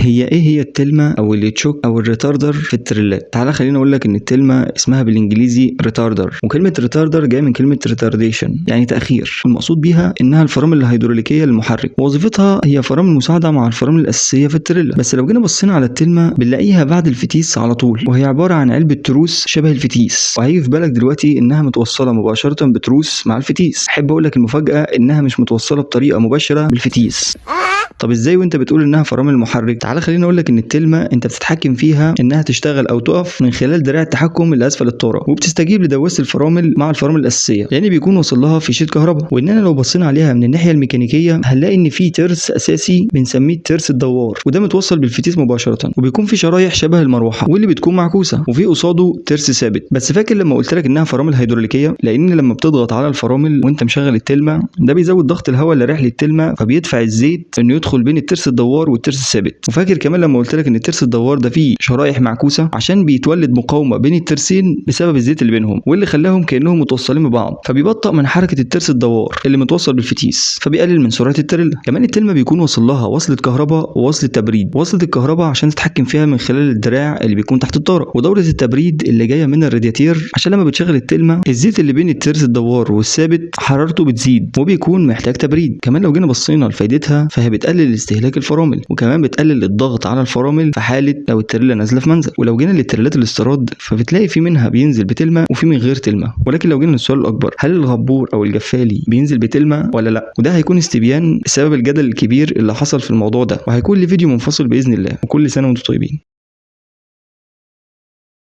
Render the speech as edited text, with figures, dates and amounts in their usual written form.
هي ايه هي التلمة او التشوك او الريتاردر في التريلات؟ تعالى خليني اقول لك ان التلمة اسمها بالانجليزي ريتاردر، وكلمة ريتاردر جايه من كلمة ريتارديشن يعني تأخير، والمقصود بيها انها الفرامل الهيدروليكية للمحرك، ووظيفتها هي فرامل مساعدة مع الفرامل الأساسية في التريلا. بس لو جينا بصينا على التلمة بنلاقيها بعد الفتيس على طول، وهي عبارة عن علبة تروس شبه الفتيس، وهيجي في بالك دلوقتي انها متوصلة مباشرة بتروس مع الفتيس. احب اقول لك المفاجأة انها مش متوصلة بطريقة مباشرة بالفتيس. طب ازاي وانت بتقول انها فرامل محرك؟ تعالى خليني اقول لك ان التلمه انت بتتحكم فيها انها تشتغل او تقف من خلال دراع التحكم اللي اسفل الطاره، وبتستجيب لدواسه الفرامل مع الفرامل الاساسيه، لان بيكون واصل لها فيشة كهرباء. واننا لو بصينا عليها من الناحيه الميكانيكيه هنلاقي ان في ترس اساسي بنسميه الترس الدوار، وده متوصل بالفتيس مباشره، وبيكون في شرايح شبه المروحه واللي بتكون معكوسه، وفي قصاده ترس ثابت. بس فاكر لما قلت لك انها فرامل هيدروليكيه؟ لان لما بتضغط على الفرامل وانت مشغل التلمه ده بيزود ضغط الهواء اللي رايح للتلمه، فبيدفع الزيت انه يدخل بين الترس الدوار والترس الثابت. وفاكر كمان لما قلت لك ان الترس الدوار ده فيه شرايح معكوسه عشان بيتولد مقاومه بين الترسين بسبب الزيت اللي بينهم، واللي خلاهم كانهم متوصلين ببعض، فبيبطئ من حركه الترس الدوار اللي متوصل بالفتيس، فبيقلل من سرعه التريلا. كمان التلمه بيكون وصل لها وصله كهرباء ووصله تبريد. وصله الكهرباء عشان تتحكم فيها من خلال الدراع اللي بيكون تحت الطاره، ودوره التبريد اللي جايه من الرادياتير عشان لما بتشغل التلمه الزيت اللي بين الترس الدوار والثابت حرارته بتزيد وبيكون محتاج تبريد. كمان لو جينا بصينا لفائدتها فهي بتقلل استهلاك الفرامل، وكمان بتقلل الضغط على الفرامل في حاله لو التريلا نازله في منزل. ولو جينا للتريلات الاستيراد فبتلاقي في منها بينزل بتلمه وفي من غير تلمه. ولكن لو جينا للسؤال الاكبر، هل الغبور او الجفالي بينزل بتلمه ولا لا؟ وده هيكون استبيان بسبب الجدل الكبير اللي حصل في الموضوع ده، وهيكون لي فيديو منفصل باذن الله. وكل سنه وانتم طيبين.